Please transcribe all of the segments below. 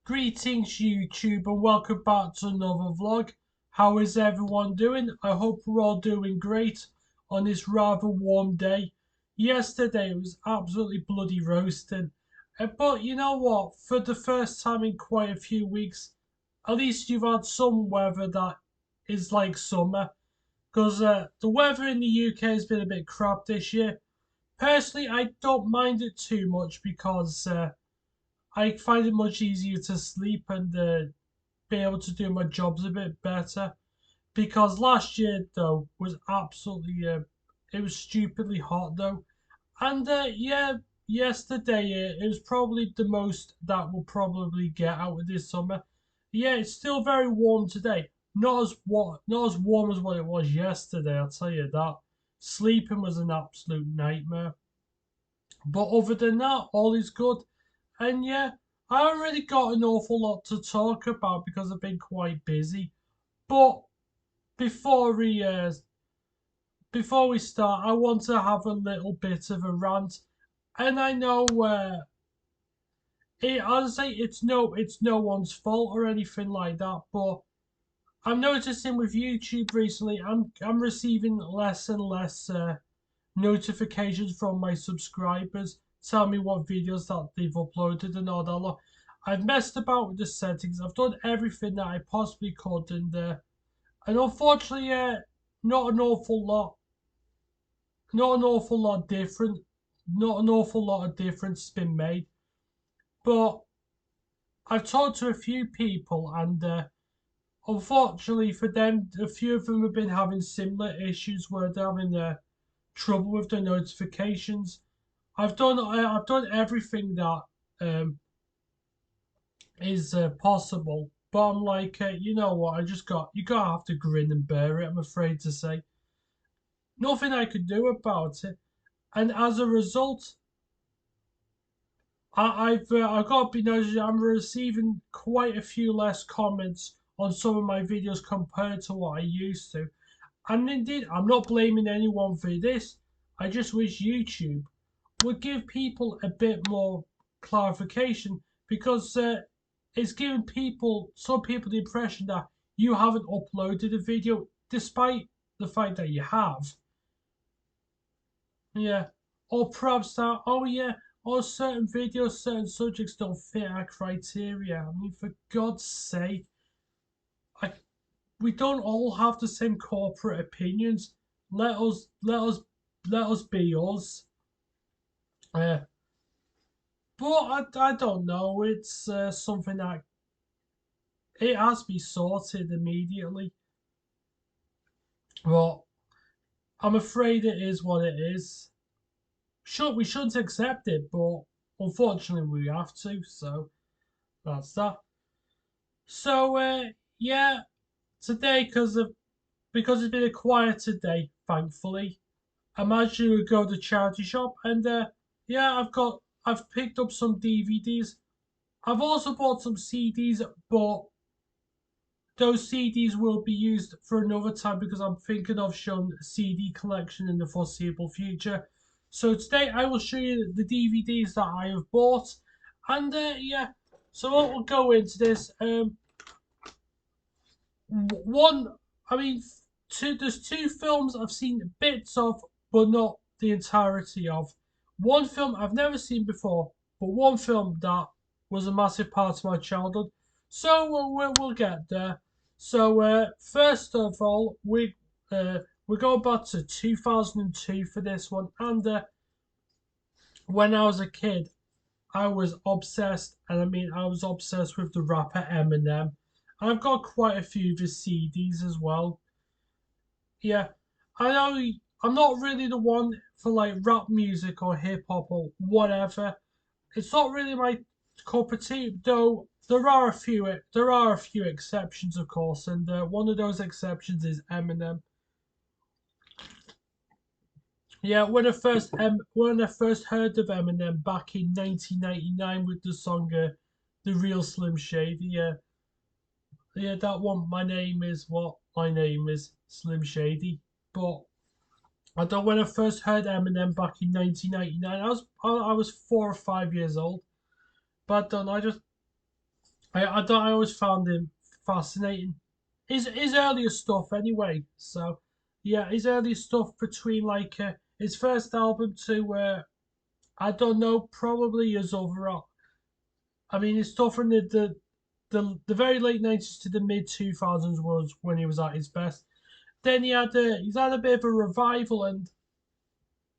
Greetings YouTube and welcome back to another vlog. How is everyone doing? I hope we're all doing great on this rather warm day. Yesterday was absolutely bloody roasting. But you know what? For the first time in quite a few weeks, at least you've had some weather that is like summer. Because the weather in the UK has been a bit crap this year. Personally, I don't mind it too much because I find it much easier to sleep and be able to do my jobs a bit better. Because last year though was absolutely it was stupidly hot though, and yeah, yesterday it was probably the most that we'll probably get out of this summer. Yeah, it's still very warm today. Not as warm as what it was yesterday. I'll tell you that. Sleeping was an absolute nightmare. But other than that, all is good. And yeah, I haven't really got an awful lot to talk about because I've been quite busy. But before we uh, before we start, I want to have a little bit of a rant. And I know as I say, it's no one's fault or anything like that. But I'm noticing with YouTube recently, I'm receiving less and less notifications from my subscribers tell me what videos that they've uploaded and all that lot. I've messed about with the settings. I've done everything that I possibly could, and unfortunately, not an awful lot, not an awful lot different, not an awful lot of difference has been made. But I've talked to a few people, and unfortunately for them, a few of them have been having similar issues where they're having trouble with the notifications. I've done everything that um, is possible, but I'm like, you know what? You gotta have to grin and bear it. I'm afraid to say, nothing I could do about it, and as a result, I've got to be noticed. I'm receiving quite a few less comments on some of my videos compared to what I used to, and indeed, I'm not blaming anyone for this. I just wish YouTube would give people a bit more clarification because it's giving some people the impression that you haven't uploaded a video despite the fact that you have. Yeah. Or perhaps that, oh yeah, or certain videos, certain subjects don't fit our criteria. I mean, for God's sake, I, we don't all have the same corporate opinions. Let us, let us, let us be us. Uh, but I don't know. It's something that it has to be sorted immediately. But I'm afraid it is what it is. We shouldn't accept it, but unfortunately we have to. So that's that. So yeah, today because it's been a quieter day, thankfully. I managed to go to the charity shop and yeah, I've picked up some DVDs. I've also bought some CDs, but those CDs will be used for another time because I'm thinking of showing a CD collection in the foreseeable future. So today I will show you the DVDs that I have bought, and yeah. So we'll go into this. One, I mean, two. There's two films I've seen bits of, but not the entirety of. One film I've never seen before, but one film that was a massive part of my childhood. So we'll get there. So first of all, we go back to 2002 for this one, and when I was a kid, I was obsessed, and I mean I was obsessed with the rapper Eminem. I've got quite a few of his CDs as well. Yeah, I know I'm not really the one for like rap music or hip hop or whatever. It's not really my cup of tea, though. There are a few exceptions, of course, and one of those exceptions is Eminem. Yeah, when I first heard of Eminem back in 1999 with the song "The Real Slim Shady," yeah, that one. My name is Slim Shady. But I don't. When I first heard Eminem back in 1999, I was 4 or 5 years old. But I don't. I always found him fascinating. His earlier stuff anyway. So yeah, his earlier stuff between like his first album to I don't know, probably his overall. I mean, his stuff from the very late nineties to the mid 2000s was when he was at his best. Then he's had a bit of a revival, and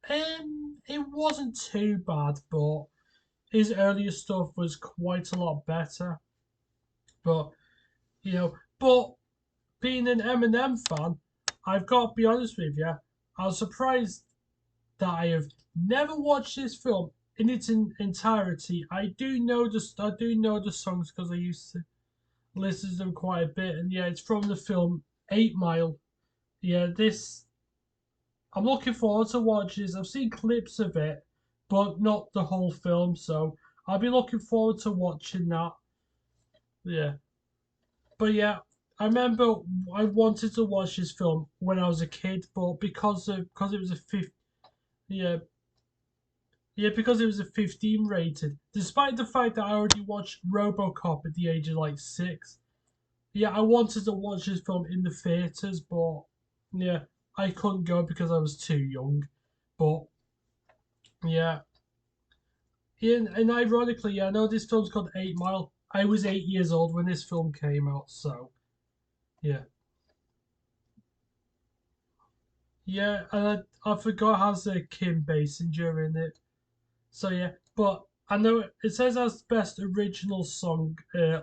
it wasn't too bad, but his earlier stuff was quite a lot better. But but being an Eminem fan, I've got to be honest with you, I was surprised that I have never watched this film in its entirety. I do know the songs because I used to listen to them quite a bit, and yeah, it's from the film 8 Mile. Yeah, this I'm looking forward to watch this. I've seen clips of it, but not the whole film, so I'll be looking forward to watching that. Yeah, but yeah, I remember I wanted to watch this film when I was a kid, but because it was a yeah because it was a 15 rated. Despite the fact that I already watched RoboCop at the age of like 6, yeah, I wanted to watch this film in the theaters, but yeah, I couldn't go because I was too young. But yeah, and ironically, yeah, I know this film's called 8 Mile. I was 8 years old when this film came out, so yeah. Yeah, and I forgot it has Kim Basinger in it. So yeah, but I know it says as best original song,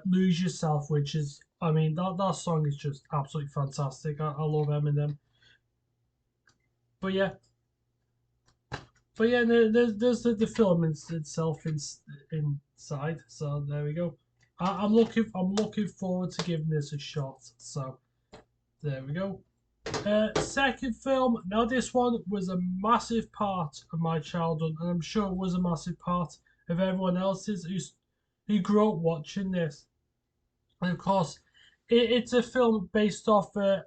"Lose Yourself," which is, I mean, that song is just absolutely fantastic. I love Eminem. But yeah, there's the film itself inside. So there we go. I'm looking forward to giving this a shot. So there we go. Second film. Now, this one was a massive part of my childhood, and I'm sure it was a massive part of everyone else's who grew up watching this. And of course, it's a film based off a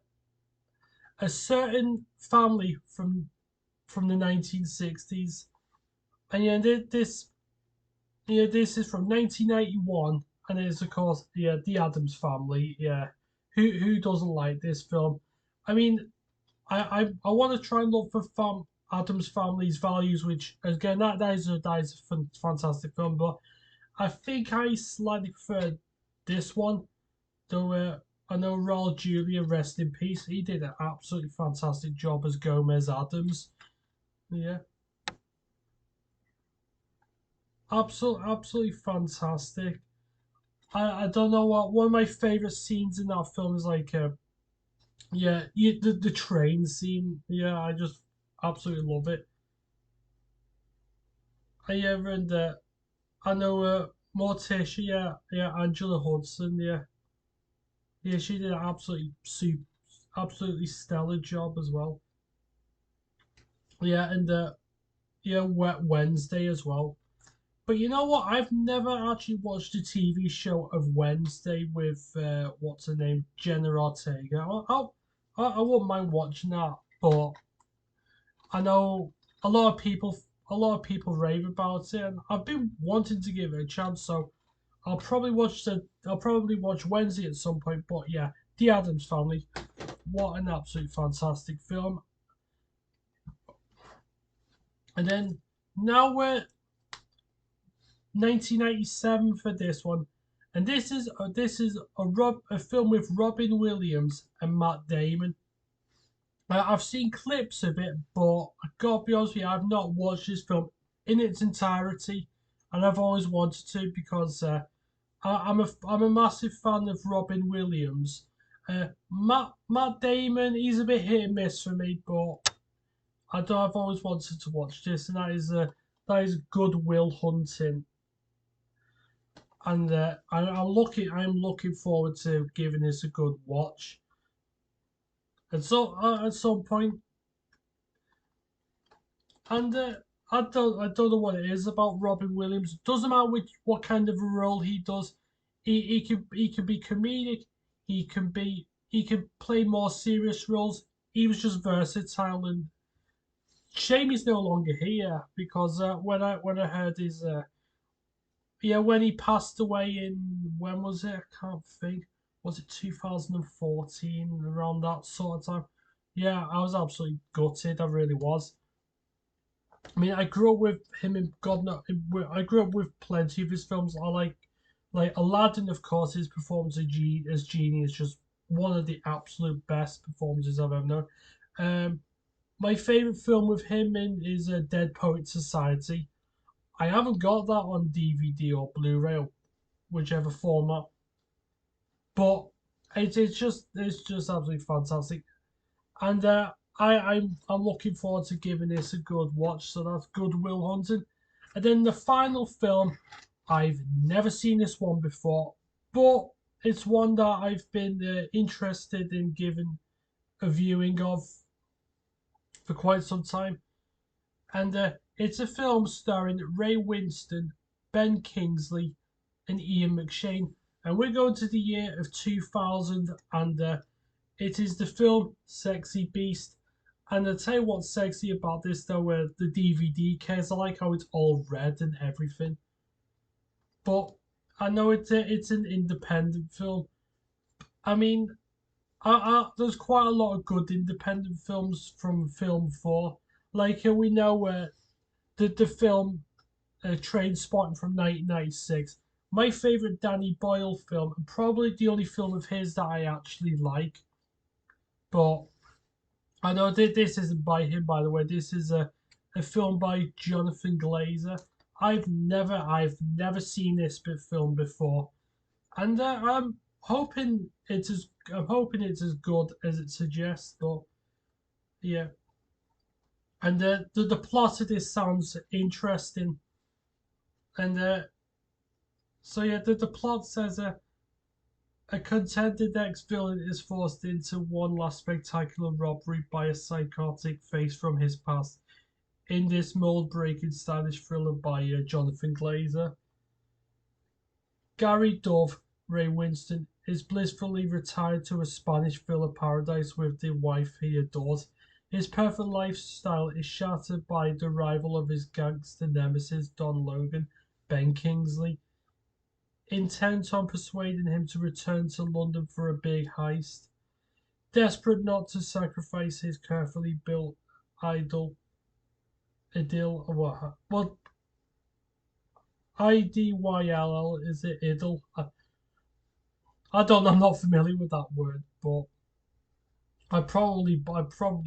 certain family from the 1960s, and yeah, this is from 1991, and it's of course the Adams Family. Yeah, who doesn't like this film? I mean, I want to try and look for Adam's Family's values, which again that is a fantastic film, but I think I slightly prefer this one. Though I know Raul Julia, rest in peace, he did an absolutely fantastic job as Gomez Adams. Yeah, absolutely fantastic. I don't know what one of my favorite scenes in that film is like the train scene. Yeah, I just absolutely love it. And I know Morticia, Angela Hudson, she did an absolutely stellar job as well. Yeah, and Wet Wednesday as well. But you know what? I've never actually watched a TV show of Wednesday with what's her name, Jenna Ortega. I wouldn't mind watching that, but I know a lot of people rave about it, and I've been wanting to give it a chance. So I'll probably watch Wednesday at some point. But yeah, The Addams Family, what an absolute fantastic film. And then now we're 1997 for this one, and this is a film with Robin Williams and Matt Damon. I've seen clips of it, but I gotta be honest with you, I've not watched this film in its entirety, and I've always wanted to because I'm a massive fan of Robin Williams. Matt Damon, he's a bit hit and miss for me, but I've always wanted to watch this, and that is Good Will Hunting, and I'm looking forward to giving this a good watch. And so at some point, and I don't know what it is about Robin Williams. Doesn't matter what kind of a role he does. He can be comedic. He can play more serious roles. He was just versatile, and shame he's no longer here because when I heard yeah, when he passed away in, when was it? I can't think. Was it 2014, around that sort of time? Yeah, I was absolutely gutted. I really was. I mean, I grew up with him in God no, I grew up with plenty of his films. I like Aladdin, of course. His performance as Genie is just one of the absolute best performances I've ever known. Um, my favorite film with him in is Dead Poet Society. I haven't got that on DVD or Blu-ray or whichever format, but it's just absolutely fantastic. And I'm looking forward to giving this a good watch. So that's Good Will Hunting, and then the final film. I've never seen this one before, but it's one that I've been interested in giving a viewing of for quite some time. And it's a film starring Ray Winston, Ben Kingsley, and Ian McShane. And we're going to the year of 2000, and it is the film Sexy Beast. And I'll tell you what's sexy about this, though, the DVD case. I like how it's all red and everything. But I know it's an independent film. I mean, there's quite a lot of good independent films from Film 4. Like we know the film Train Spotting from 1996. My favourite Danny Boyle film, and probably the only film of his that I actually like. But I know this isn't by him, by the way. This is a film by Jonathan Glazer. I've never seen this film before, and I'm hoping it's as good as it suggests. But yeah, and the plot of this sounds interesting, and so yeah, the plot says a contented ex-villain is forced into one last spectacular robbery by a psychotic face from his past. In this mold-breaking, stylish thriller by Jonathan Glazer, Gary Dove, Ray Winston, is blissfully retired to a Spanish villa paradise with the wife he adores. His perfect lifestyle is shattered by the arrival of his gangster nemesis, Don Logan, Ben Kingsley, intent on persuading him to return to London for a big heist. Desperate not to sacrifice his carefully built idyll, what Idyll, is it idyll? I don't know. I'm not familiar with that word, but I probably I prob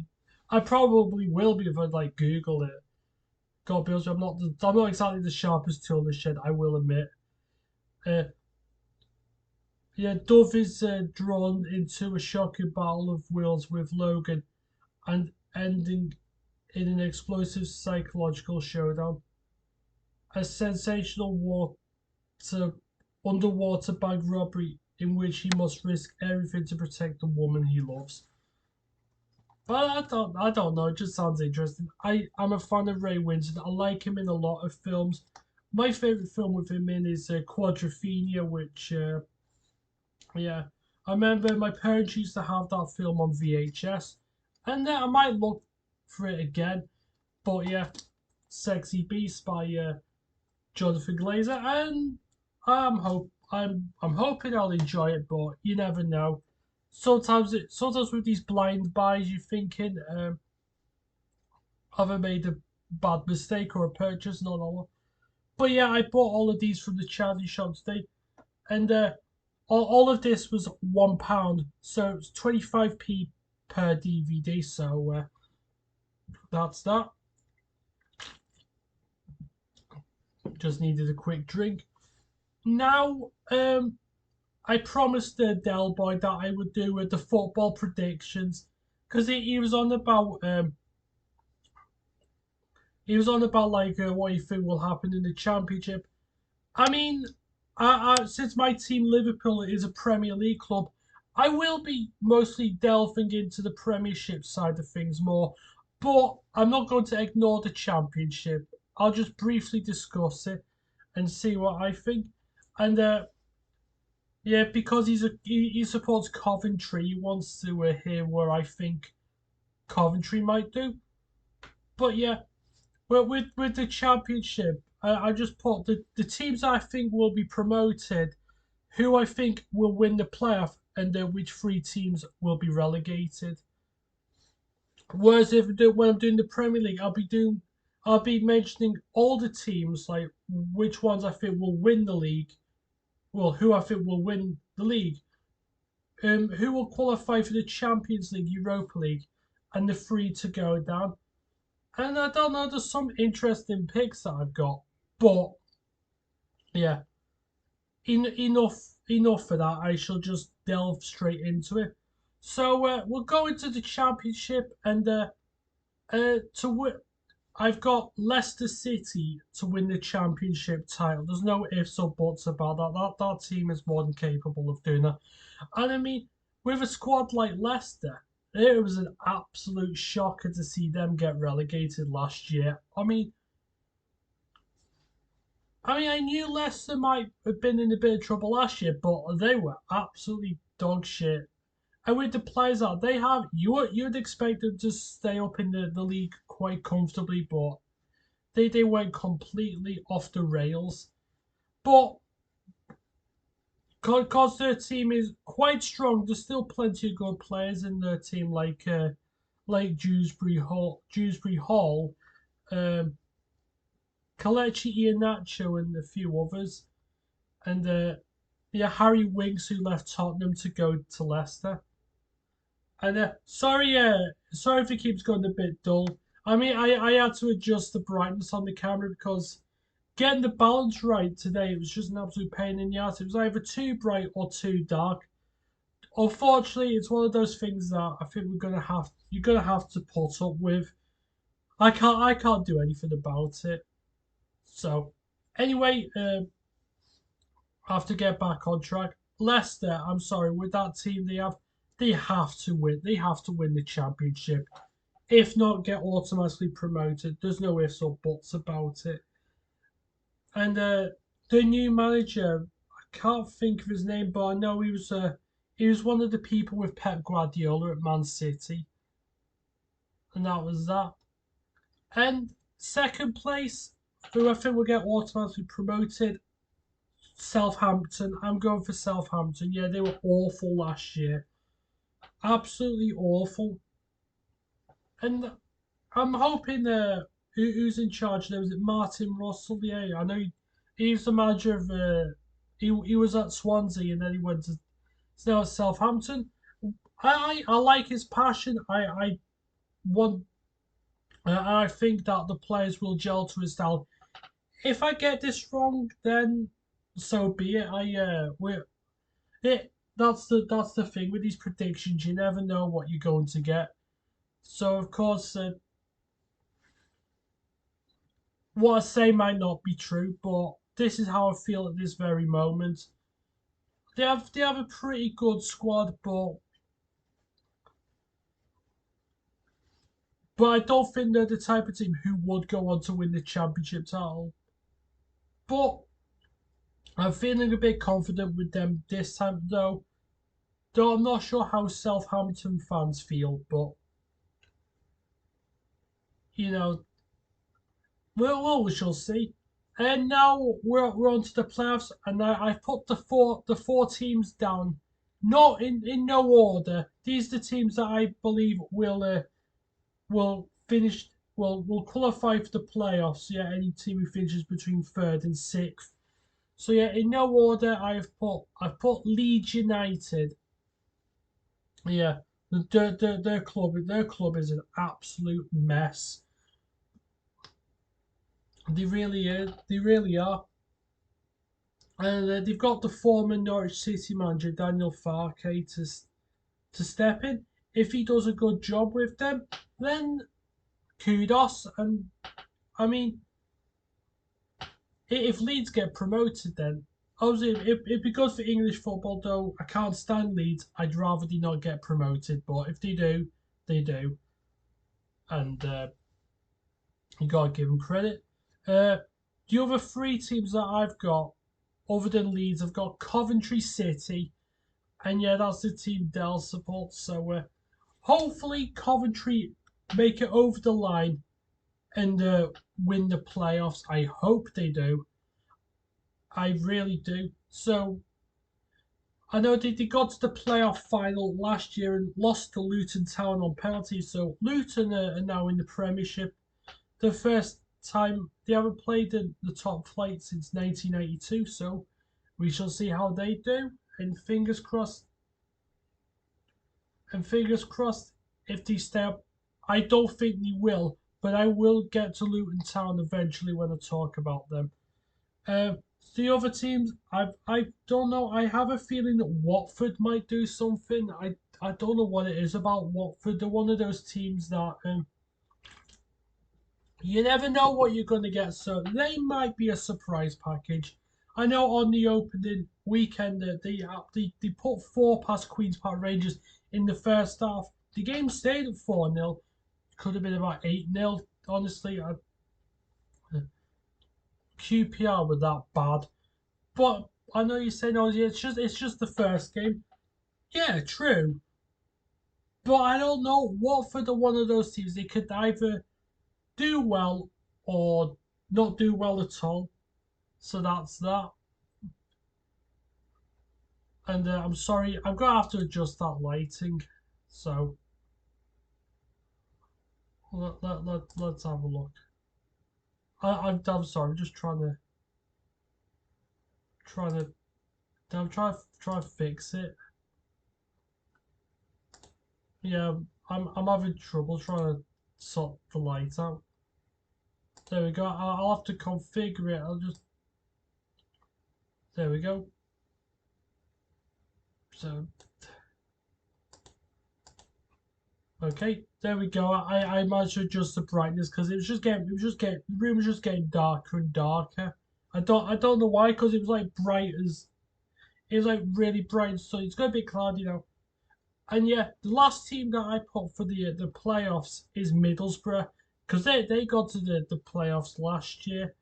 I probably will be if I like Google it. God be honest, I'm not exactly the sharpest tool in the shed. I will admit. Uh, yeah, Dove is drawn into a shocking battle of wills with Logan, and ending in an explosive psychological showdown. A sensational water underwater bank robbery in which he must risk everything to protect the woman he loves. But I don't know. It just sounds interesting. I'm a fan of Ray Winston. I like him in a lot of films. My favorite film with him in is Quadrophenia, which yeah, I remember my parents used to have that film on VHS, and I might look for it again. But yeah, Sexy Beast by Jonathan Glazer, and I'm hoping I'll enjoy it, but you never know. Sometimes with these blind buys, you're thinking, have I made a bad mistake or a purchase? Not all. But yeah, I bought all of these from the charity shop today, and all of this was £1, so it's 25p per DVD. So that's that. Just needed a quick drink. Now, I promised Del Boy that I would do with the football predictions because he was on about like what he think will happen in the championship. I mean, since my team Liverpool is a Premier League club, I will be mostly delving into the Premiership side of things more, but I'm not going to ignore the Championship. I'll just briefly discuss it and see what I think. And yeah, because he supports Coventry, he wants to hear where I think Coventry might do. But yeah, well, with the Championship, I just put the teams I think will be promoted, who I think will win the playoff, and which three teams will be relegated. Whereas when I'm doing the Premier League, I'll be mentioning all the teams, like which ones I think will win the league. Well, who I think will win the league, who will qualify for the Champions League, Europa League, and the three to go down. And I don't know, there's some interesting picks that I've got, but yeah, enough for that. I shall just delve straight into it. So we'll go into the Championship, and to win, I've got Leicester City to win the Championship title. There's no ifs or buts about that. That team is more than capable of doing that. And I mean, with a squad like Leicester, it was an absolute shocker to see them get relegated last year. I knew Leicester might have been in a bit of trouble last year, but they were absolutely dog shit. And with the players that they have, you'd expect them to stay up in the league quite comfortably, but they went completely off the rails. But because their team is quite strong, there's still plenty of good players in their team, like Dewsbury Hall, um, Kalechi Iheanacho, and a few others, and yeah, Harry Winks, who left Tottenham to go to Leicester. And sorry if it keeps going a bit dull. I had to adjust the brightness on the camera because getting the balance right today, it was just an absolute pain in the ass. It was either too bright or too dark. Unfortunately, it's one of those things that I think you're gonna have to put up with. I can't do anything about it. So anyway, I have to get back on track. Leicester, I'm sorry, with that team they have to win. They have to win the Championship. If not, get automatically promoted. There's no ifs or buts about it. And the new manager, I can't think of his name, but I know he was one of the people with Pep Guardiola at Man City, and that was that. And second place, who I think will get automatically promoted, Southampton. I'm going for Southampton. Yeah, they were awful last year, absolutely awful. And I'm hoping who's in charge there? Was it Martin Russell? Yeah, I know he's the manager of he was at Swansea and then he went to he's now at Southampton. I like his passion. I want I think that the players will gel to his style. If I get this wrong, then so be it. I we're it that's the thing with these predictions. You never know what you're going to get. So of course, what I say might not be true, but this is how I feel at this very moment. They have a pretty good squad, but I don't think they're the type of team who would go on to win the championship title. But I'm feeling a bit confident with them this time, though. Though I'm not sure how Southampton fans feel, but you know, we shall see. And now we're on to the playoffs, and I've put the four teams down, not in no order. These are the teams that I believe will finish will qualify for the playoffs. Yeah, any team who finishes between third and sixth. So yeah, in no order, I've put Leeds United. Yeah, their club is an absolute mess. They really is. They really are. And they've got the former Norwich City manager Daniel Farke to step in. If he does a good job with them, then kudos. And I mean, if Leeds get promoted, then obviously it'd be good for English football. Though I can't stand Leeds, I'd rather they not get promoted. But if they do, they do, and you gotta give them credit. The other three teams that I've got, other than Leeds, I've got Coventry City, and yeah, that's the team Dell supports. So hopefully Coventry make it over the line and win the playoffs. I hope they do. I really do. So I know they got to the playoff final last year and lost to Luton Town on penalties. So Luton are now in the Premiership. The first time they haven't played in the top flight since 1992. So we shall see how they do. And fingers crossed. And fingers crossed if they stay up. I don't think they will, but I will get to Luton Town eventually when I talk about them. Uh, the other teams, I don't know. I have a feeling that Watford might do something. I don't know what it is about Watford. They're one of those teams that you never know what you're going to get. So they might be a surprise package. I know on the opening weekend that they put four past Queens Park Rangers in the first half. The game stayed at 4-0. Could have been about 8-0. Honestly, QPR were that bad. But I know you're saying, oh, yeah, it's just the first game. Yeah, true. But I don't know. Watford are one of those teams. They could either do well or not do well at all. So that's that. And I'm sorry, I'm gonna have to adjust that lighting. So let's have a look. I'm sorry. I'm just trying to I'm trying to fix it. Yeah, I'm having trouble trying to sort the light out. There we go. I'll have to configure it. I'll just there we go. So okay, there we go. I managed to adjust the brightness because the room was just getting darker and darker. I don't know why because it was like bright as it was like really bright. So it's got a bit cloudy now. And yeah, the last team that I put for the playoffs is Middlesbrough because they got to the playoffs last year.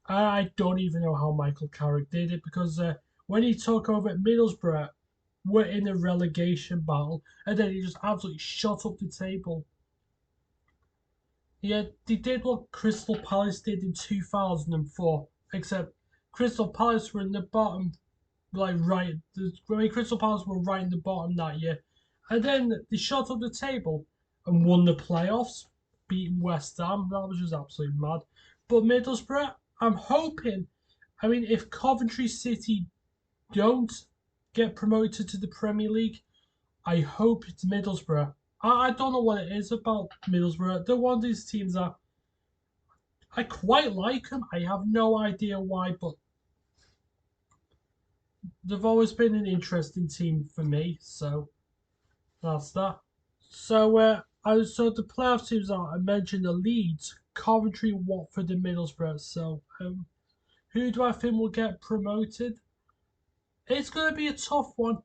I don't even know how Michael Carrick did it because when he took over at Middlesbrough, we're in a relegation battle, and then he just absolutely shot up the table. Yeah, they did what Crystal Palace did in 2004, except Crystal Palace were in the bottom, like right. I mean, Crystal Palace were right in the bottom that year, and then they shot up the table and won the playoffs, beating West Ham. That was just absolutely mad. But Middlesbrough, I'm hoping. I mean, if Coventry City don't get promoted to the Premier League, I hope it's Middlesbrough. I don't know what it is about Middlesbrough. They're one of these teams that I quite like them. I have no idea why, but they've always been an interesting team for me. So that's that. So the playoff teams that I mentioned are Leeds, Coventry, Watford, and Middlesbrough. So who do I think will get promoted? It's going to be a tough one.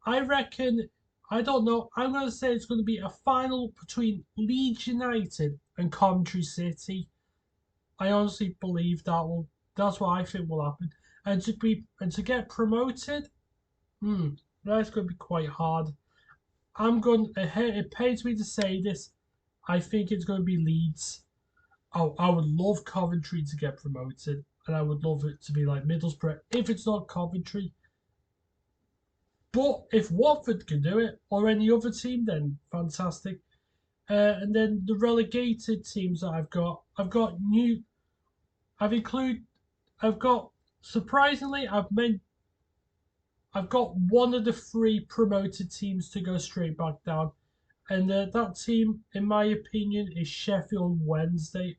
I reckon. I don't know. I'm going to say it's going to be a final between Leeds United and Coventry City. I honestly believe that will. That's what I think will happen. And to get promoted, that's going to be quite hard. It pains me to say this. I think it's going to be Leeds. Oh, I would love Coventry to get promoted, and I would love it to be like Middlesbrough. If it's not Coventry, but if Watford can do it or any other team, then fantastic. And then the relegated teams that I've got new. I've include. I've got surprisingly. I've got one of the three promoted teams to go straight back down, and that team, in my opinion, is Sheffield Wednesday.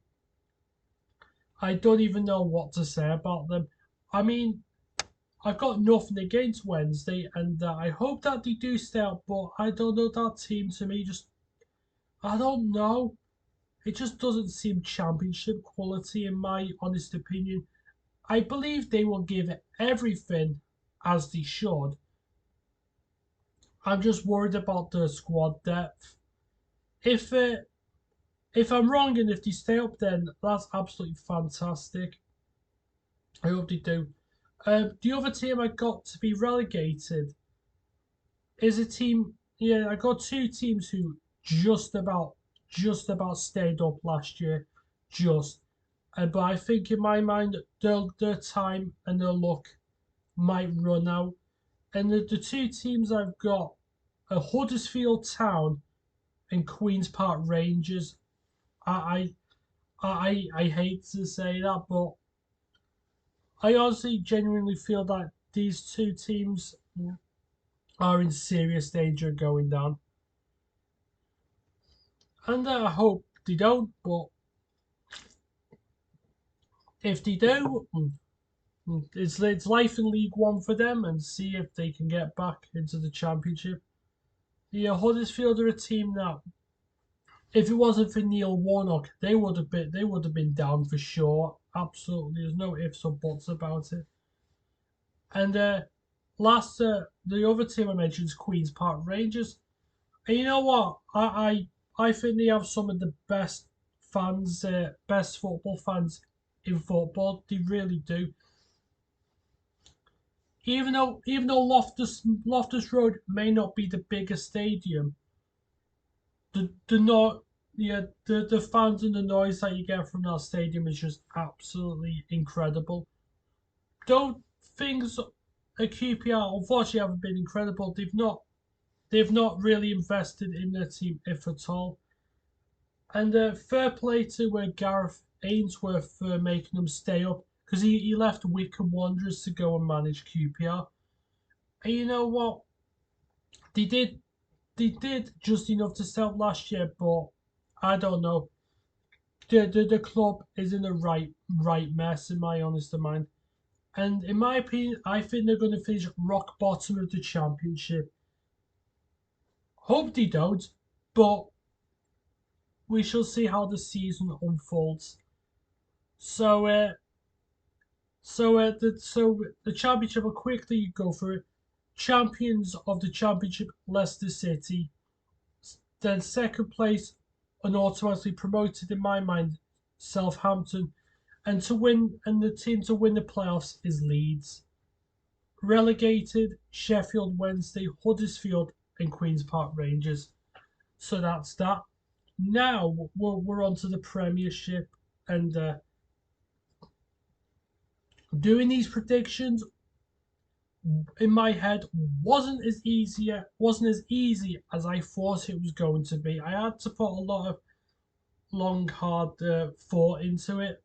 I don't even know what to say about them. I mean, I've got nothing against Wednesday, and I hope that they do stay up. But I don't know, that team to me just I don't know. It just doesn't seem championship quality, in my honest opinion. I believe they will give everything as they should. I'm just worried about the squad depth. If uh, if I'm wrong and if they stay up, then that's absolutely fantastic. I hope they do. The other team I got to be relegated is a team. Yeah, I got two teams who just about stayed up last year. just. But I think in my mind, their time and their luck might run out. And the two teams I've got are Huddersfield Town and Queens Park Rangers. I I hate to say that, but I honestly genuinely feel that these two teams are in serious danger of going down. And I hope they don't, but if they do, it's life in League One for them and see if they can get back into the Championship. Yeah, Huddersfield are a team that, if it wasn't for Neil Warnock, they would have been down for sure. Absolutely, there's no ifs or buts about it. And the other team I mentioned is Queens Park Rangers. And you know what? I think they have some of the best fans, best football fans in football. They really do. Even though Loftus Road may not be the biggest stadium, the not yeah the fans and the noise that you get from that stadium is just absolutely incredible. Though things at QPR unfortunately haven't been incredible. They've not really invested in their team, if at all. And fair play to Gareth Ainsworth for making them stay up because he left Wycombe Wanderers to go and manage QPR. And you know what? They did they did just enough to stay up last year, but I don't know. The club is in a right mess in my honest mind. And in my opinion, I think they're going to finish rock bottom of the championship. Hope they don't, but we shall see how the season unfolds. So, the championship will quickly go through it. Champions of the championship, Leicester City. Then second place, and automatically promoted in my mind, Southampton. And the team to win the playoffs is Leeds. Relegated, Sheffield Wednesday, Huddersfield, and Queens Park Rangers. So that's that. Now we're on to the Premiership, and doing these predictions in my head wasn't as easy as I thought it was going to be. I had to put a lot of long, hard thought into it.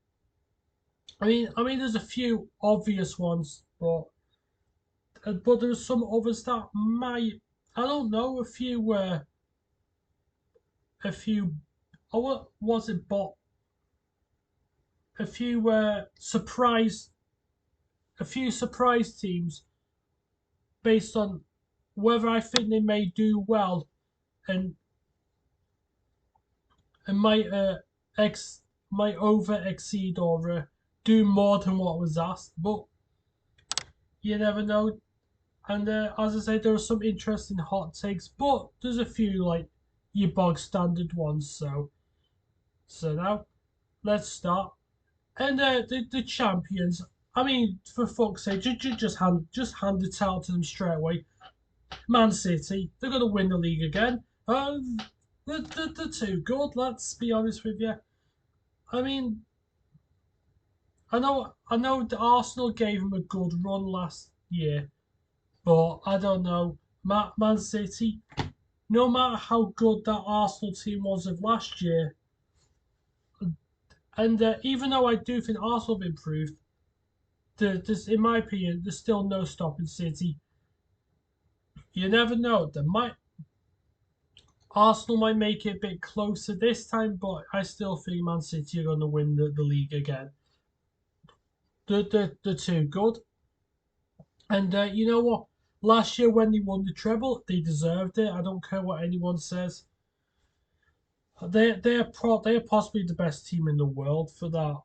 I mean, there's a few obvious ones, but there's some others that might, I don't know, a few, oh, what was it, but a few surprise teams based on whether I think they may do well and and might over exceed or do more than what was asked. But you never know. And as I said, there are some interesting hot takes, but there's a few like your bog standard ones. So now let's start. And the champions. I mean, for fuck's sake, just hand it out to them straight away. Man City, they're gonna win the league again. They're too good. Let's be honest with you. I mean, I know the Arsenal gave them a good run last year, but I don't know. Man City, no matter how good that Arsenal team was of last year, and even though I do think Arsenal have improved, in my opinion, there's still no stopping City. You never know. Arsenal might make it a bit closer this time, but I still think Man City are going to win the league again. They're too good. And you know what? Last year when they won the treble, they deserved it. I don't care what anyone says. They're possibly the best team in the world for that.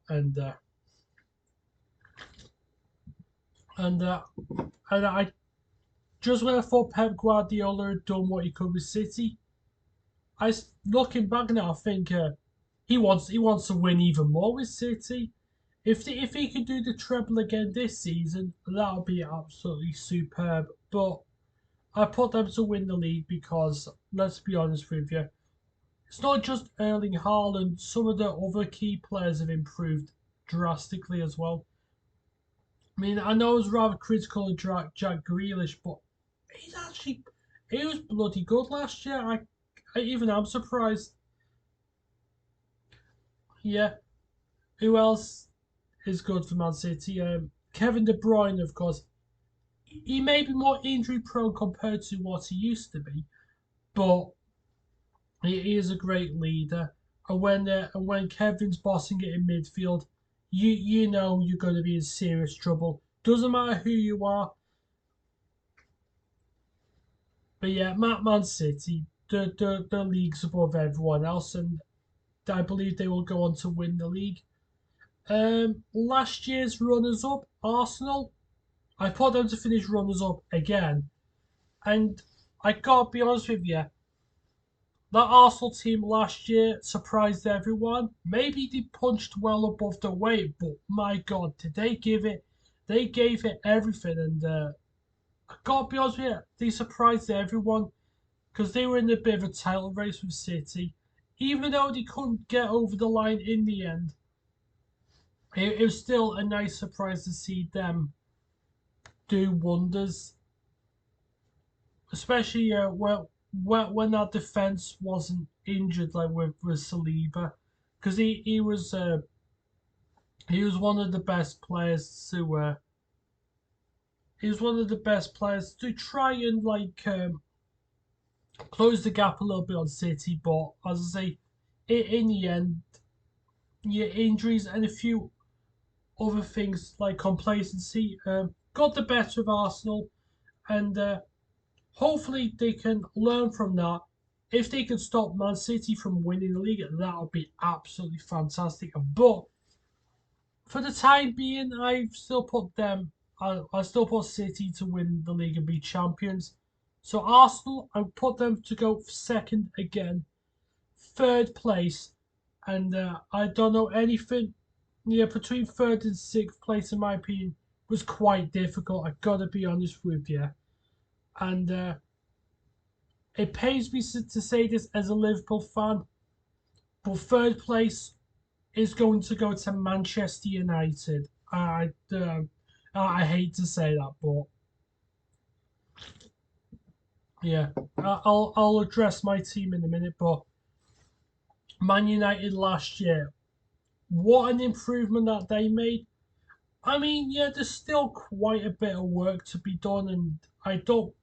And I just when I thought Pep Guardiola had done what he could with City, looking back now, I think he wants to win even more with City. If he could do the treble again this season, that would be absolutely superb. But I put them to win the league because let's be honest with you, it's not just Erling Haaland. Some of the other key players have improved drastically as well. I mean, I know I was rather critical of Jack Grealish, but he's actually he was bloody good last year. I'm surprised. Yeah. Who else is good for Man City? Kevin De Bruyne, of course. He may be more injury prone compared to what he used to be, but he is a great leader. And when Kevin's bossing it in midfield, you know you're going to be in serious trouble. Doesn't matter who you are. But yeah, Man City, the league's above everyone else, and I believe they will go on to win the league. Last year's runners up, Arsenal. I put them to finish runners up again, and I gotta be honest with you, that Arsenal team last year surprised everyone. Maybe they punched well above their weight, but my God, did they give it? They gave it everything, and I gotta be honest with you, they surprised everyone because they were in a bit of a title race with City. Even though they couldn't get over the line in the end, it was still a nice surprise to see them do wonders, especially when that defense wasn't injured like with Saliba, because he was one of the best players to he was one of the best players to try and close the gap a little bit on City, but as I say, in the end, yeah, injuries and a few other things like complacency got the better of Arsenal, and hopefully they can learn from that. If they can stop Man City from winning the league, that would be absolutely fantastic. But for the time being, I still put City to win the league and be champions. So Arsenal, I put them to go second again, third place, and I don't know anything. Yeah, between third and sixth place, in my opinion, was quite difficult. I gotta be honest with you, and it pains me to say this as a Liverpool fan, but third place is going to go to Manchester United. I hate to say that, but yeah, I'll address my team in a minute. But Man United last year, what an improvement that they made. I mean, yeah, there's still quite a bit of work to be done, and I don't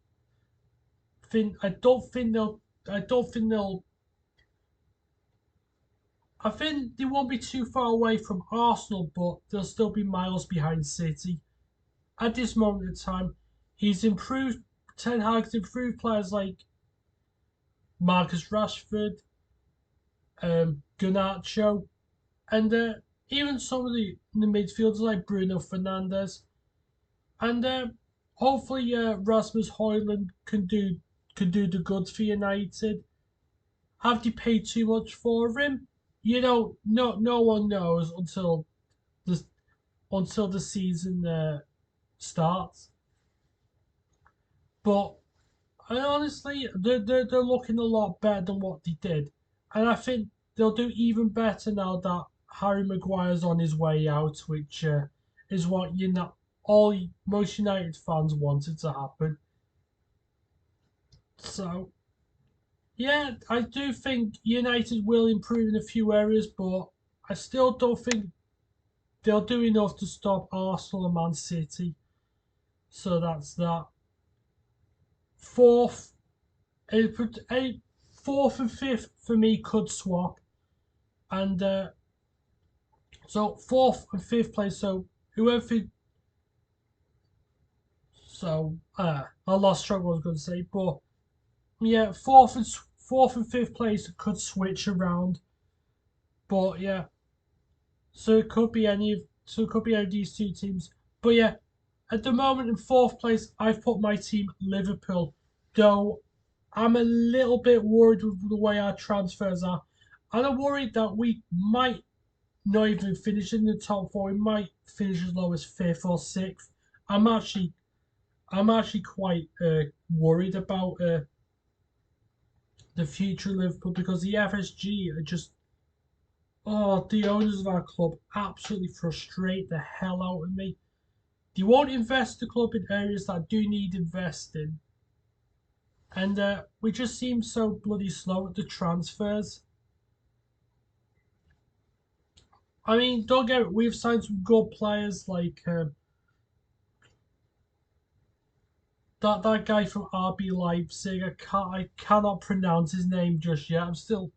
think they'll. I think they won't be too far away from Arsenal, but they'll still be miles behind City. At this moment in time, he's improved. Ten Hag's improved players like Marcus Rashford, Garnacho, and even some of the midfielders like Bruno Fernandes, and hopefully Rasmus Højlund can do the goods for United. Have they paid too much for him? You know, no one knows the until the season starts. But and honestly, they're looking a lot better than what they did, and I think they'll do even better now that Harry Maguire's on his way out, which is what most United fans wanted to happen. So yeah, I do think United will improve in a few areas, but I still don't think they'll do enough to stop Arsenal and Man City. So that's that. Fourth, fourth and fifth for me could swap, and so fourth and fifth place. So whoever, I lost track what I was going to say, but yeah, fourth and fifth place could switch around, but yeah, so it could be any of these two teams, but yeah, at the moment in fourth place, I've put my team Liverpool, though I'm a little bit worried with the way our transfers are. And I'm worried that we might not even finish in the top four. We might finish as low as fifth or sixth. I'm actually, I'm actually quite worried about the future of Liverpool because the FSG are just the owners of our club absolutely frustrate the hell out of me. They won't invest the club in areas that do need investing, and we just seem so bloody slow at the transfers. I mean, don't get it, we've signed some good players like that guy from RB Leipzig. I cannot pronounce his name just yet. I'm still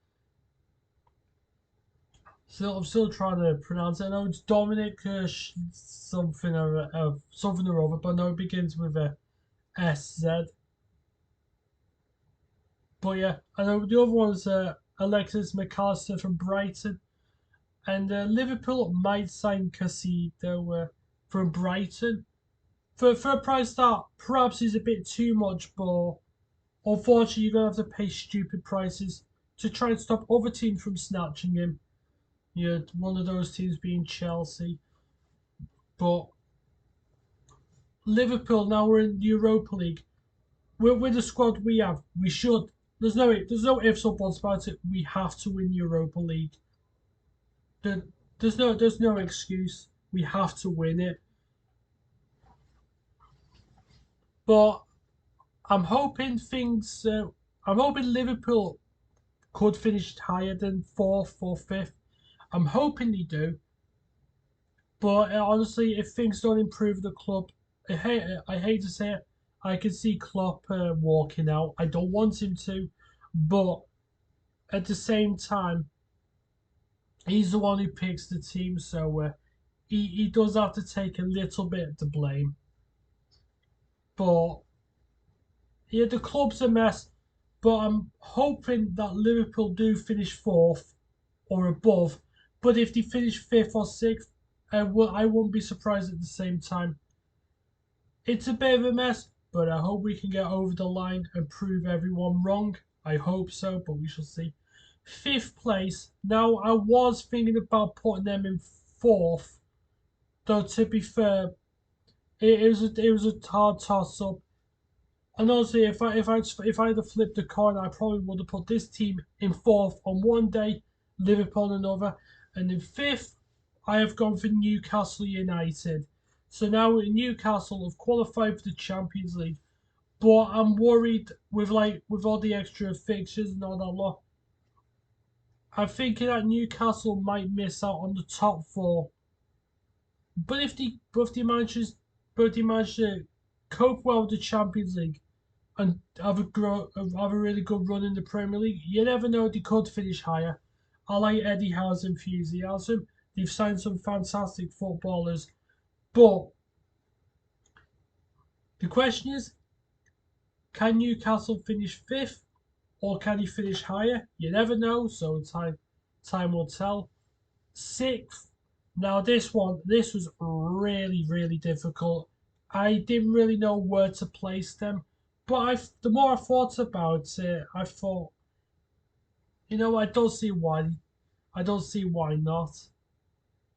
trying to pronounce it. I know it's Dominic something or other, but I know it begins with a SZ. But yeah, I know the other one's Alexis McAllister from Brighton, and Liverpool might sign Casido from Brighton for a price that perhaps is a bit too much, but unfortunately you're gonna have to pay stupid prices to try and stop other teams from snatching him. Yeah, one of those teams being Chelsea. But Liverpool, now we're in the Europa League. With the squad we have, we should. There's no ifs or buts about it. We have to win Europa League. There's no excuse. We have to win it. But I'm hoping things. I'm hoping Liverpool could finish higher than fourth or fifth. I'm hoping they do. But honestly, if things don't improve the club, I hate to say it, I can see Klopp walking out. I don't want him to, but at the same time, he's the one who picks the team, so he does have to take a little bit of the blame. But yeah, the club's a mess. But I'm hoping that Liverpool do finish fourth or above. But if they finish fifth or sixth, I won't be surprised at the same time. It's a bit of a mess, but I hope we can get over the line and prove everyone wrong. I hope so, but we shall see. Fifth place. Now, I was thinking about putting them in fourth, though to be fair, it was a hard toss up. And honestly, if I had flipped the coin, I probably would have put this team in fourth on one day, Liverpool on another, and in fifth, I have gone for Newcastle United. So now Newcastle have qualified for the Champions League, but I'm worried with all the extra fixtures and all that lot. I'm thinking that Newcastle might miss out on the top four. But if they manage to cope well with the Champions League and have a really good run in the Premier League, you never know, they could finish higher. I like Eddie Howe's enthusiasm. They've signed some fantastic footballers, but the question is, can Newcastle finish fifth or can he finish higher? You never know, so time will tell. Sixth. Now this was really, really difficult. I didn't really know where to place them, but the more I thought about it, I thought, I don't see why not.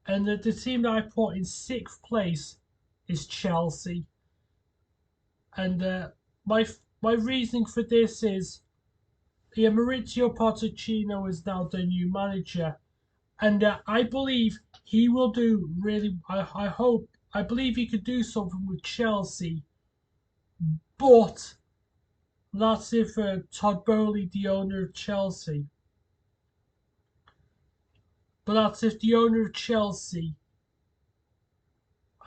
And the team that I put in sixth place is Chelsea. And my my reasoning for this is, yeah, Maurizio Pochettino is now the new manager, and I believe he will do really. I believe he could do something with Chelsea, but that's if Todd Bowley, the owner of Chelsea, but that's if the owner of Chelsea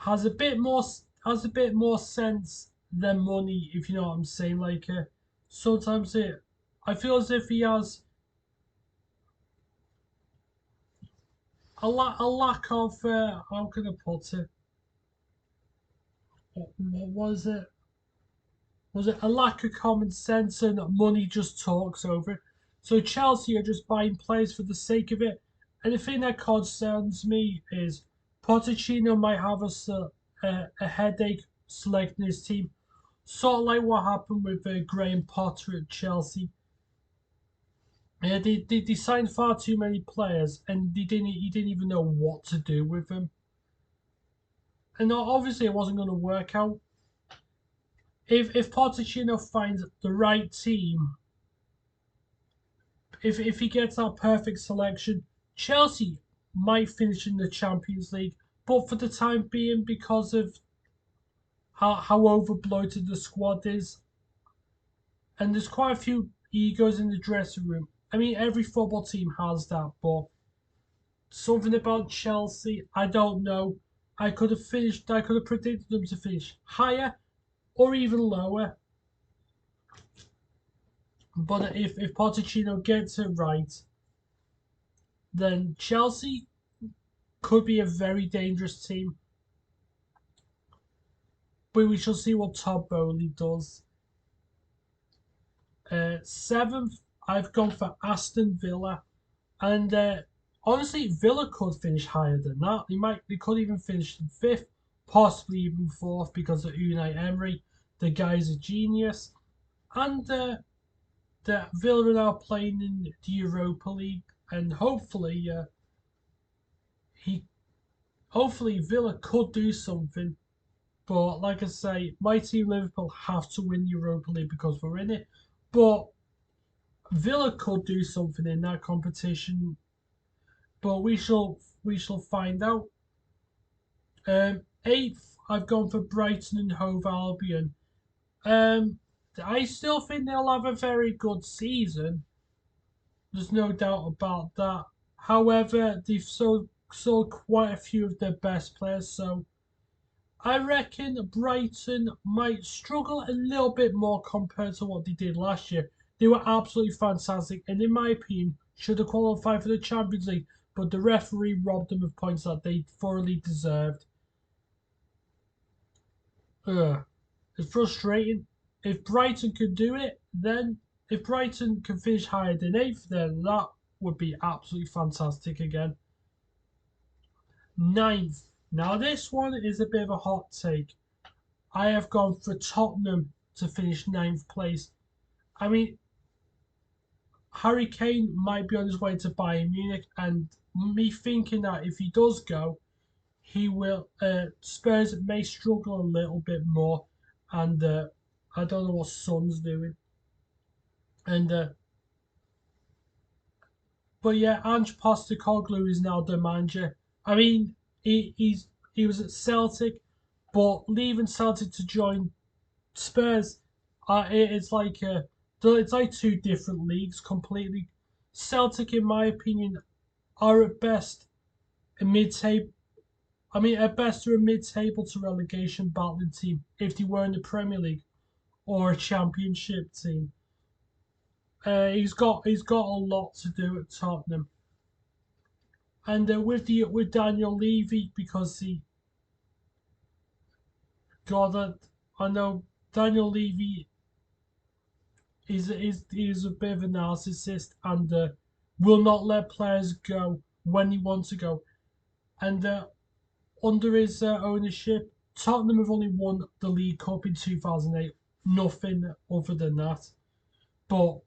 has a bit more sense than money, if you know what I'm saying. Like sometimes I feel as if he has a lack of how can I put it? What was it? Was it a lack of common sense and money just talks over it? So Chelsea are just buying players for the sake of it. And the thing that concerns me is Pochettino might have a headache selecting his team, sort of like what happened with Graham Potter at Chelsea. They signed far too many players, and he didn't even know what to do with them. And obviously, it wasn't going to work out. If Pochettino finds the right team if he gets that perfect selection, Chelsea might finish in the Champions League. But for the time being, because of how overbloated the squad is, and there's quite a few egos in the dressing room. I mean, every football team has that, but something about Chelsea, I don't know. I could have predicted them to finish higher or even lower. But if Pochettino gets it right, then Chelsea could be a very dangerous team. But we shall see what Todd Bowley does. Seventh, I've gone for Aston Villa. And honestly, Villa could finish higher than that. They could even finish in fifth, possibly even fourth because of Unai Emery. The guy's a genius. And the Villa are now playing in the Europa League, and he hopefully Villa could do something. But like I say, my team Liverpool have to win the Europa League because we're in it. But Villa could do something in that competition. But we shall find out. Eighth, I've gone for Brighton and Hove Albion. Um, I still think they'll have a very good season. There's no doubt about that. However, they've sold quite a few of their best players, so I reckon Brighton might struggle a little bit more compared to what they did last year. They were absolutely fantastic, and in my opinion, should have qualified for the Champions League, but the referee robbed them of points that they thoroughly deserved. Ugh. It's frustrating. If Brighton could do it, then if Brighton can finish higher than eighth, then that would be absolutely fantastic again. Ninth. Now this one is a bit of a hot take. I have gone for Tottenham to finish ninth place. I mean, Harry Kane might be on his way to Bayern Munich, and me thinking that if he does go, he will. Spurs may struggle a little bit more, and I don't know what Son's doing. And but yeah, Ange Postecoglou is now the manager. I mean, he was at Celtic, but leaving Celtic to join Spurs, it's like two different leagues completely. Celtic, in my opinion, are at best a mid-table. I mean, at best, they're a mid-table to relegation battling team if they were in the Premier League or a Championship team. He's got a lot to do at Tottenham, and with Daniel Levy because he got that. I know Daniel Levy is a bit of a narcissist and will not let players go when he wants to go. And under his ownership, Tottenham have only won the League Cup in 2008. Nothing other than that. But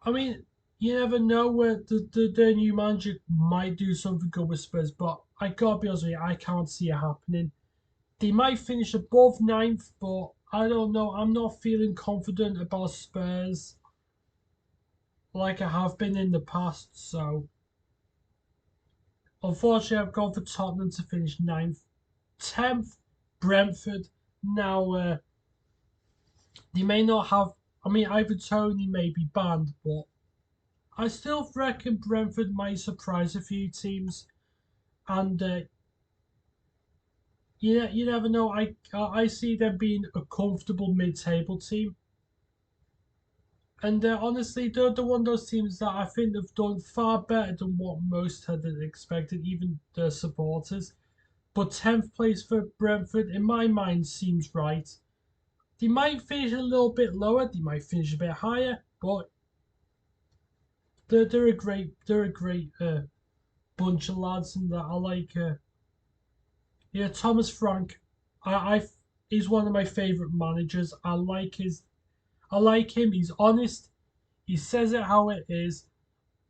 I mean, you never know where the new manager might do something good with Spurs. But I gotta be honest with you, I can't see it happening. They might finish above ninth, but I don't know. I'm not feeling confident about Spurs like I have been in the past. So unfortunately, I've gone for Tottenham to finish ninth. 10th, Brentford. Now, they may not have. I mean, Ivan Toney may be banned, but I still reckon Brentford might surprise a few teams. And you never know. I see them being a comfortable mid-table team. And honestly, they're one of those teams that I think have done far better than what most had expected, even the supporters. But 10th place for Brentford, in my mind, seems right. They might finish a little bit lower, they might finish a bit higher, but they're a great bunch of lads, and that I like. Yeah, Thomas Frank, I he's one of my favourite managers. I like him. He's honest. He says it how it is,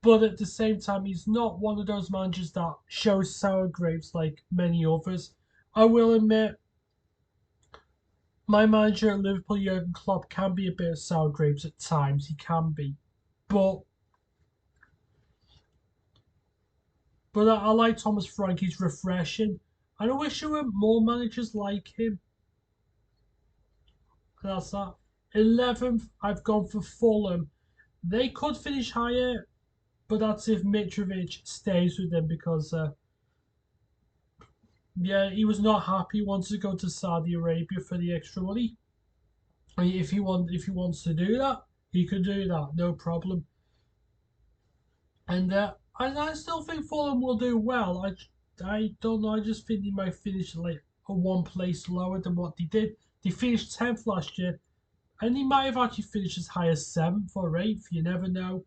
but at the same time, he's not one of those managers that shows sour grapes like many others. I will admit, my manager at Liverpool, Jurgen Klopp, can be a bit of sour grapes at times. He can be, but I like Thomas Frank. He's refreshing, and I wish there were more managers like him. That's that. 11th, I've gone for Fulham. They could finish higher, but that's if Mitrovic stays with them because, yeah, he was not happy. He wanted to go to Saudi Arabia for the extra money. I mean, if he wants to do that, he could do that, no problem. And I still think Fulham will do well. I don't know. I just think they might finish like a one place lower than what they did. They finished 10th last year, and they might have actually finished as high as 7th or 8th. You never know.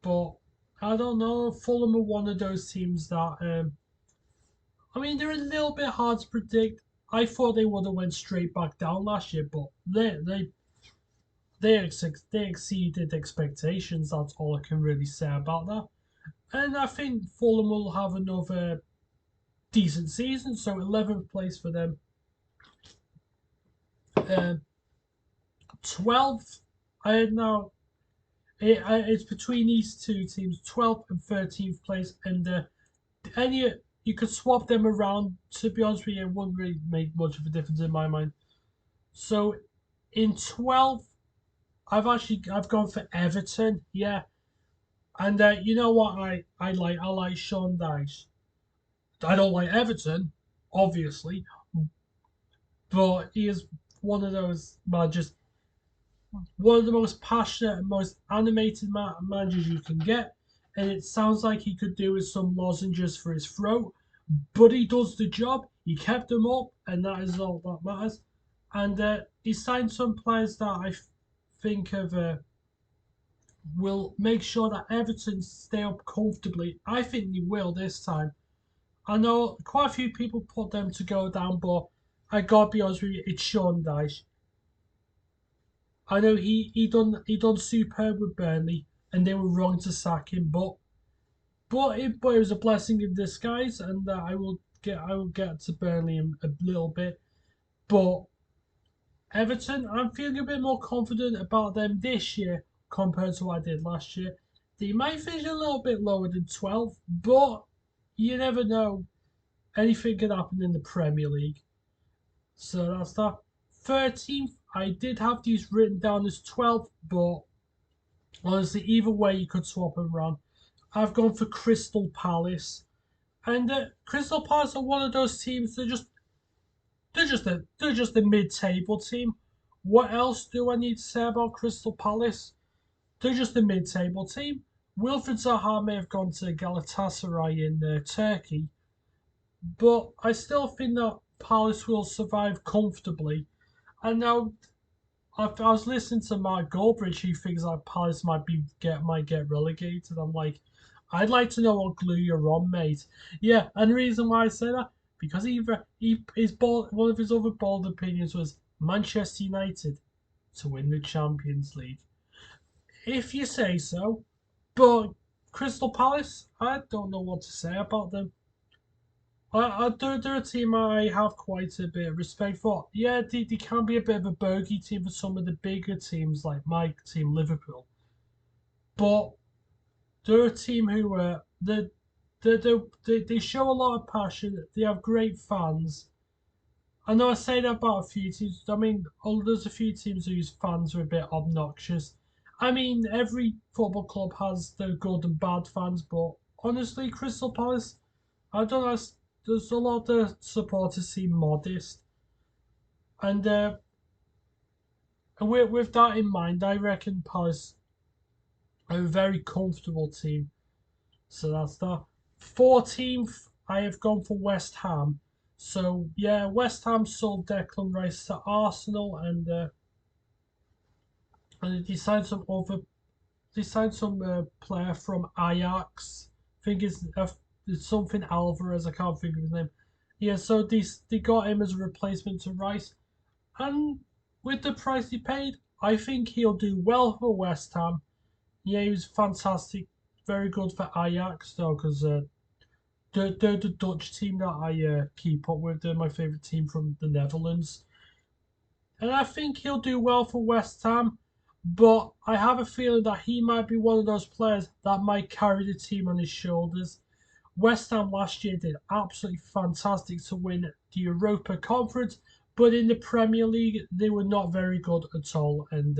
But I don't know. Fulham are one of those teams that I mean, they're a little bit hard to predict. I thought they would have went straight back down last year, but they exceeded expectations. That's all I can really say about that. And I think Fulham will have another decent season. So 11th place for them. 12th, I had now. It's between these two teams, 12th and 13th place, and any you could swap them around. To be honest with you, it wouldn't really make much of a difference in my mind. So in 12th, I've gone for Everton, yeah, and you know what I like Sean Dyche. I don't like Everton, obviously, but he is one of those just one of the most passionate and most animated managers you can get. And it sounds like he could do with some lozenges for his throat, but he does the job. He kept them up, and that is all that matters. And he signed some players that I think of will make sure that Everton stay up comfortably. I think they will this time. I know quite a few people put them to go down, but I gotta be honest with you, it's Sean Dyche. I know he done superb with Burnley, and they were wrong to sack him, but it was a blessing in disguise, and I will get to Burnley in a little bit, but Everton, I'm feeling a bit more confident about them this year compared to what I did last year. They might finish a little bit lower than 12th, but you never know. Anything can happen in the Premier League. So that's that. 13th, I did have these written down as 12th, but honestly, either way, you could swap them around. I've gone for Crystal Palace. And Crystal Palace are one of those teams that they're just a mid-table team. What else do I need to say about Crystal Palace? They're just a mid-table team. Wilfred Zaha may have gone to Galatasaray in Turkey, but I still think that Palace will survive comfortably. And now I was listening to Mark Goldbridge, who thinks like Palace might get relegated. I'm like, I'd like to know what glue you're on, mate. Yeah, and the reason why I say that because one of his other bold opinions was Manchester United to win the Champions League. If you say so, but Crystal Palace, I don't know what to say about them. They're a team I have quite a bit of respect for. Yeah, they can be a bit of a bogey team for some of the bigger teams like my team, Liverpool. But they're a team who they show a lot of passion. They have great fans. I know I say that about a few teams. I mean, there's a few teams whose fans are a bit obnoxious. I mean, every football club has their good and bad fans, but honestly, Crystal Palace, I don't know. There's a lot of supporters seem modest, and with that in mind, I reckon Palace are a very comfortable team. So that's that. 14th, I have gone for West Ham. So yeah, West Ham sold Declan Rice to Arsenal, and they signed some player from Ajax. I think it's something Alvarez. I can't think of his name. Yeah, so they got him as a replacement to Rice, and with the price he paid, I think he'll do well for West Ham. Yeah, he was fantastic, very good for Ajax though, because they're the Dutch team that I keep up with. They're my favourite team from the Netherlands. and I think he'll do well for West Ham. But I have a feeling that he might be one of those players that might carry the team on his shoulders. West Ham last year did absolutely fantastic to win the Europa Conference, but in the Premier League they were not very good at all, and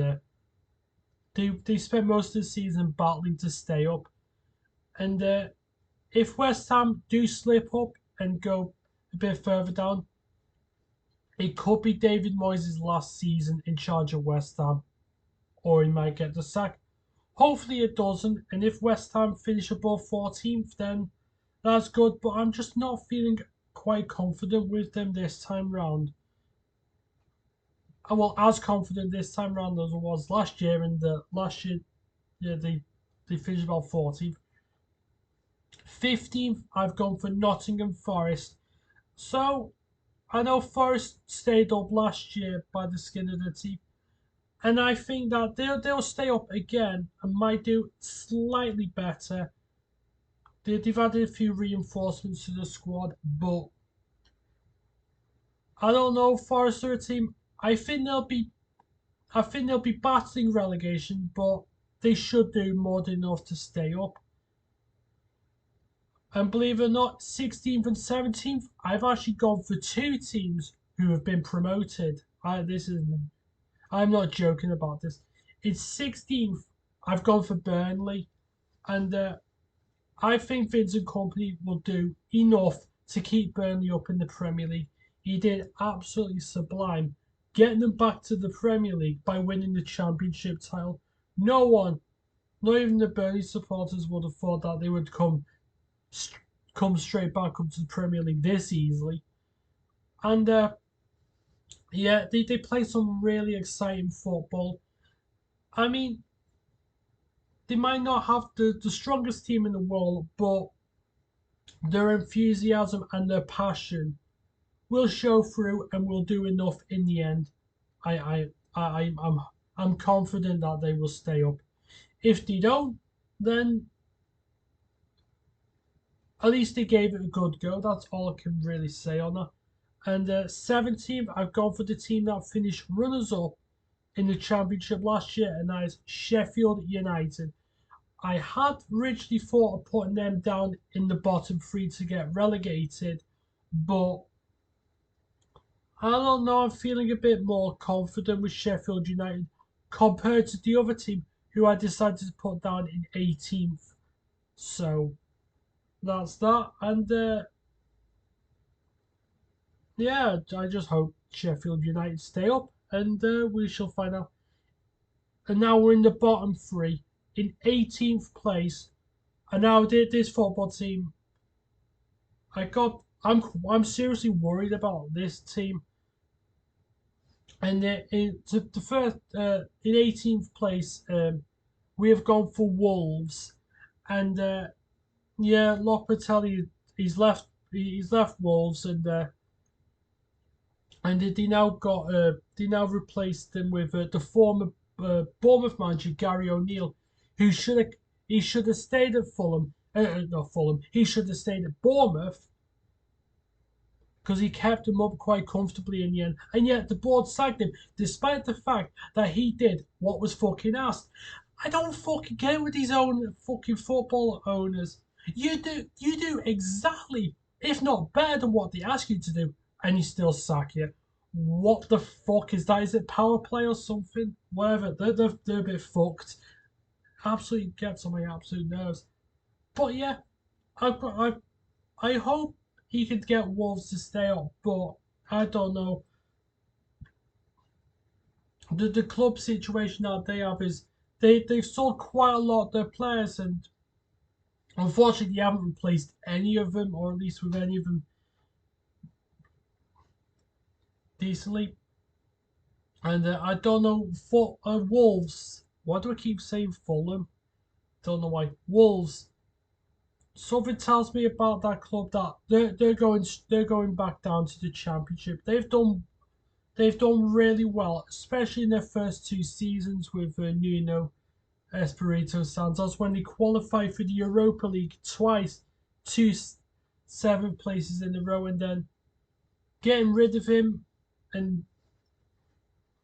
they spent most of the season battling to stay up. And if West Ham do slip up and go a bit further down, it could be David Moyes' last season in charge of West Ham, or he might get the sack. Hopefully it doesn't, and if West Ham finish above 14th, then that's good, but I'm just not feeling quite confident with them this time round. Well, as confident this time round as I was last year, and last year, yeah, they finished about 14th. 15th, I've gone for Nottingham Forest. So, I know Forest stayed up last year by the skin of their teeth, and I think that they'll stay up again and might do slightly better. They've added a few reinforcements to the squad, but I don't know. Forest are a team. I think they'll be battling relegation, but they should do more than enough to stay up. And believe it or not, 16th and 17th, I've actually gone for two teams who have been promoted. I'm not joking about this. It's 16th. I've gone for Burnley, and I think Vincent Company will do enough to keep Burnley up in the Premier League. He did absolutely sublime, getting them back to the Premier League by winning the Championship title. No one, not even the Burnley supporters, would have thought that they would come straight back up to the Premier League this easily. And yeah, they play some really exciting football. I mean, they might not have the strongest team in the world, but their enthusiasm and their passion will show through and will do enough in the end. I I I'm confident that they will stay up. If they don't, then at least they gave it a good go. That's all I can really say on that. And 17th, I've gone for the team that finished runners up in the Championship last year, and that is Sheffield United. I had originally thought of putting them down in the bottom three to get relegated, but I don't know. I'm feeling a bit more confident with Sheffield United compared to the other team who I decided to put down in 18th. So that's that. And yeah, I just hope Sheffield United stay up, and we shall find out. And now we're in the bottom three in 18th place. And now this football team, I'm seriously worried about this team. And the first in 18th place, we have gone for Wolves, and yeah, Lopetegui he's left Wolves, and they now replaced them with the former Bournemouth manager Gary O'Neill, who should have stayed at Fulham, not Fulham, he should have stayed at Bournemouth because he kept him up quite comfortably in the end. And yet the board sacked him, despite the fact that he did what was fucking asked. I don't fucking get with these own fucking football owners. You do exactly, if not better than what they ask you to do, and you still sack you. What the fuck is that? Is it power play or something? Whatever. They're a bit fucked. Absolutely gets on my absolute nerves. But yeah, I I hope he could get Wolves to stay up, but I don't know. The club situation that they have is they've sold quite a lot of their players, and unfortunately, they haven't replaced any of them, or at least with any of them decently. And I don't know for Wolves. Why do I keep saying Fulham? Don't know why. Wolves. Something tells me about that club that they're going back down to the Championship. They've done really well, especially in their first two seasons with Nuno Espirito Santos when they qualified for the Europa League twice, two seventh places in a row, and then getting rid of him and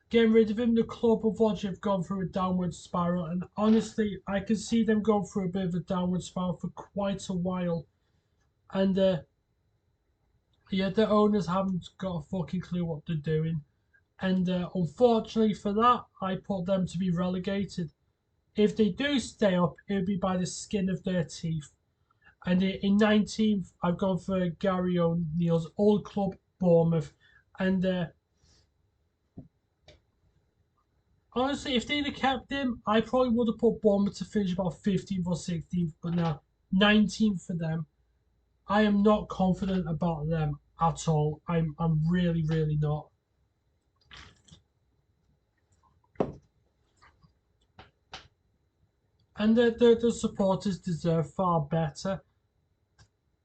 getting rid of him. The club unfortunately have gone through a downward spiral, and honestly, I can see them going through a bit of a downward spiral for quite a while. And yeah, the owners haven't got a fucking clue what they're doing. And unfortunately for that, I put them to be relegated. If they do stay up, it'll be by the skin of their teeth. And in 19th, I've gone for Gary O'Neill's old club, Bournemouth. And honestly, if they'd have kept him, I probably would have put Bournemouth to finish about 15th or 16th. But now, 19th for them. I am not confident about them at all. I'm really, really not. And the supporters deserve far better.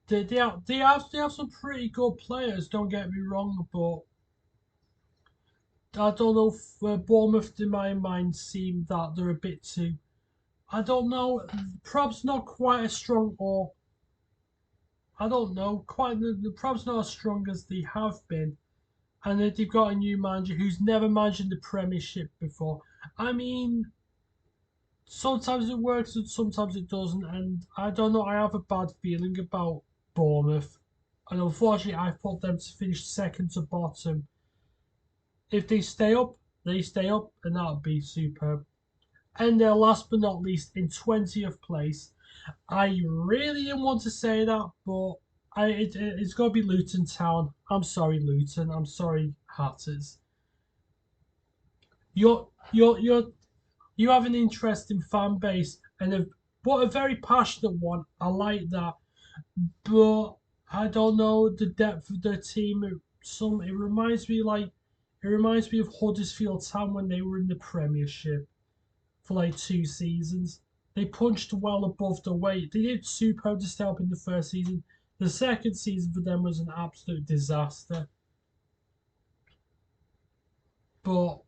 They have some pretty good players. Don't get me wrong, but I don't know if Bournemouth, in my mind, seem that they're a bit too. I don't know. Prob's not quite as strong, or I don't know. Quite the prob's not as strong as they have been, and they've got a new manager who's never managed the Premiership before. I mean, sometimes it works and sometimes it doesn't, and I don't know. I have a bad feeling about Bournemouth, and unfortunately, I've put them to finish second to bottom. If they stay up, and that'll be superb. And last but not least, in 20th place, I really didn't want to say that, but it's got to be Luton Town. I'm sorry, Luton. I'm sorry, Hatters. You're you're you're you have an interesting fan base and a very passionate one. I like that, but I don't know the depth of their team. It reminds me of Huddersfield Town when they were in the Premiership for like 2 seasons. They punched well above the weight. They did superb to stay up in the first season. The second season for them was an absolute disaster. But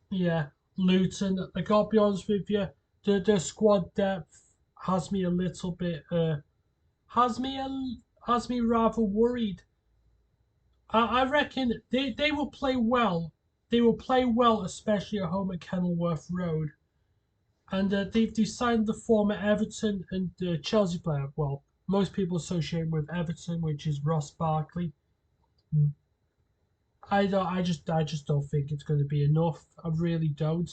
yeah, Luton, I gotta be honest with you, the squad depth has me a little bit has me a has me rather worried. I reckon they will play well. They will play well, especially at home at Kenilworth Road. And they've signed the former Everton and Chelsea player. Well, most people associate him with Everton, which is Ross Barkley. I just don't think it's going to be enough. I really don't.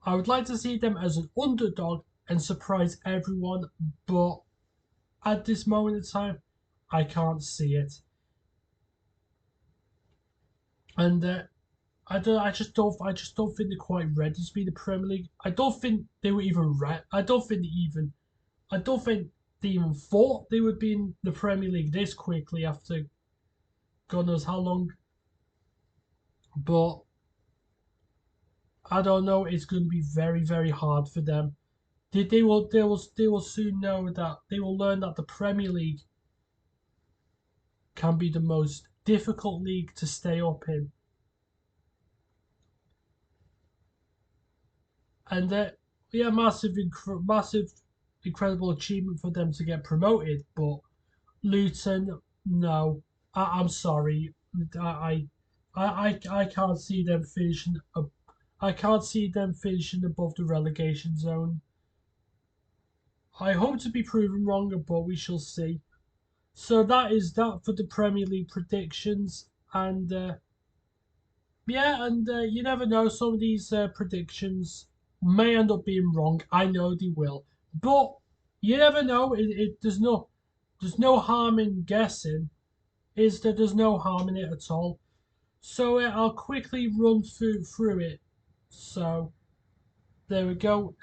I would like to see them as an underdog and surprise everyone, but at this moment in time, I can't see it. And I just don't think they're quite ready to be the Premier League. I don't think they were even right. I don't think they even thought they would be in the Premier League this quickly after God knows how long. But I don't know. It's going to be very, very hard for them. They will soon know that they will learn that the Premier League can be the most difficult league to stay up in, and yeah, massive, incredible achievement for them to get promoted. But Luton, no, I'm sorry, I, I can't see them finishing. I can't see them finishing above the relegation zone. I hope to be proven wrong, but we shall see. So that is that for the Premier League predictions, and yeah, and you never know. Some of these predictions may end up being wrong. I know they will, but you never know. There's no harm in guessing. Is that there's no harm in it at all. So I'll quickly run through it. So there we go.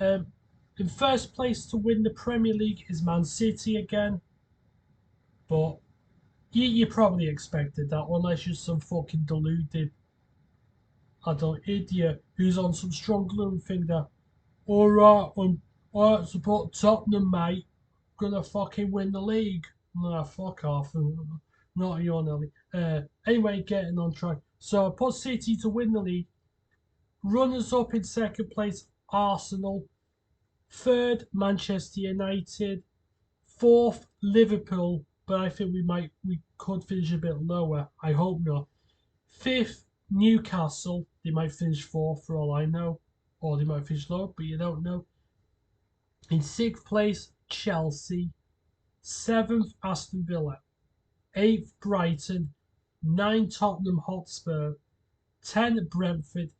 In first place to win the Premier League is Man City again, but you probably expected that unless you're some fucking deluded adult idiot who's on some strong glue thing that, alright, support Tottenham, mate. Gonna fucking win the league. Nah, fuck off. Not your Nelly. Anyway, getting on track. So I put City to win the league. Runners up in second place, Arsenal. Third, Manchester United. Fourth, Liverpool. But I think we could finish a bit lower. I hope not. Fifth, Newcastle, they might finish fourth for all I know, or they might finish low, but you don't know. In sixth place, Chelsea. Seventh, Aston Villa. Eighth, Brighton. Nine, Tottenham Hotspur. 10, Brentford.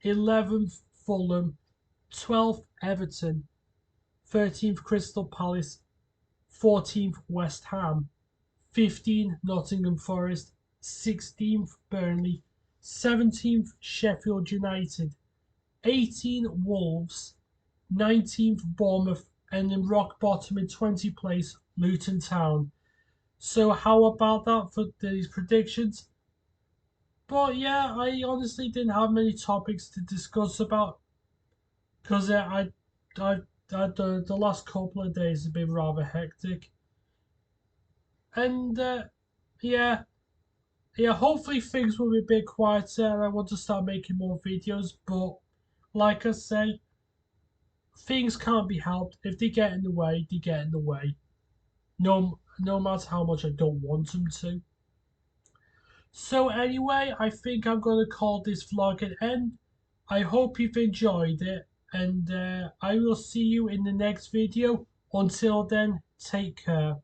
11th, Fulham. 12th, Everton. 13th, Crystal Palace. 14th, West Ham. 15th, Nottingham Forest. 16th, Burnley. 17th, Sheffield United. 18th, Wolves. 19th, Bournemouth. And then rock bottom in 20th place, Luton Town. So how about that for these predictions? But yeah, I honestly didn't have many topics to discuss about because the last couple of days have been rather hectic, and yeah, yeah. Hopefully things will be a bit quieter, and I want to start making more videos. But like I say, things can't be helped. If they get in the way, they get in the way. No matter how much I don't want them to. So anyway, I think I'm going to call this vlog an end. I hope you've enjoyed it, and I will see you in the next video. Until then, take care.